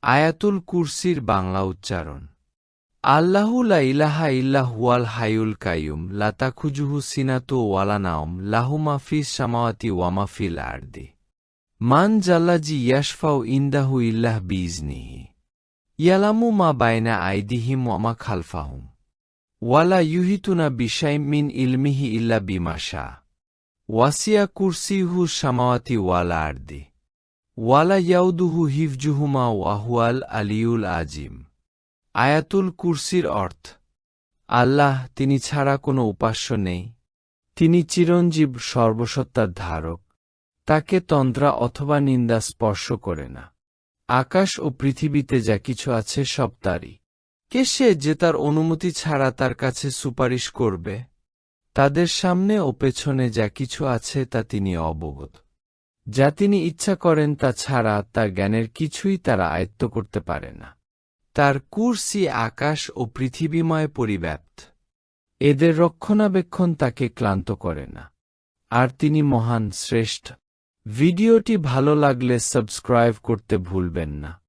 আয়াতুল কুরসির বাংলা উচ্চারণ। আল্লাহু লা ইলাহা ইল্লা হুয়াল হাইয়ুল কাইয়ুম লা তাখুযুহু সিনাতু ওয়ালা নাওম লাহু মা ফিস সামাওয়াতি ওয়া মা ফিল আরদি মান জাল্লাযী ইয়াশফাউ ইনদাহু ইল্লা বিইজনিহি ইয়ালামু মা বাইনা আইদিহিম ওয়া মা খালফাহুম ওয়ালা ইউহিতুনা বিশাইইম মিন ইলমিহি ইল্লা বিমা শাআ ওয়াসিয়া কুরসিয়ুহু সামাওয়াতি ওয়াল আরদি ওয়ালা ইয়াউদুহু হিফজুহুমা ওয়া হুয়াল আলিয়ুল আজিম। আয়াতুল কুরসির অর্থ। আল্লাহ, তিনি ছাড়া কোনো উপাস্য নেই। তিনি চিরঞ্জীব, সর্বসত্তার ধারক। তাকে তন্দ্রা অথবা নিন্দা স্পর্শ করে না। আকাশ ও পৃথিবীতে যা কিছু আছে সব তারই। কে সে যে তার অনুমতি ছাড়া তার কাছে সুপারিশ করবে? তাদের সামনে ও পেছনে যা কিছু আছে তা তিনি অবগত। যা তিনি ইচ্ছা করেন তা ছাড়া তার জ্ঞানের কিছুই তারা আয়ত্ত করতে পারে না। তার কুরসি আকাশ ও পৃথিবীময় পরিব্যাপ্ত। এদের রক্ষণাবেক্ষণ তাকে ক্লান্ত করে না। আর তিনি মহান, শ্রেষ্ঠ। ভিডিওটি ভালো লাগলে সাবস্ক্রাইব করতে ভুলবেন না।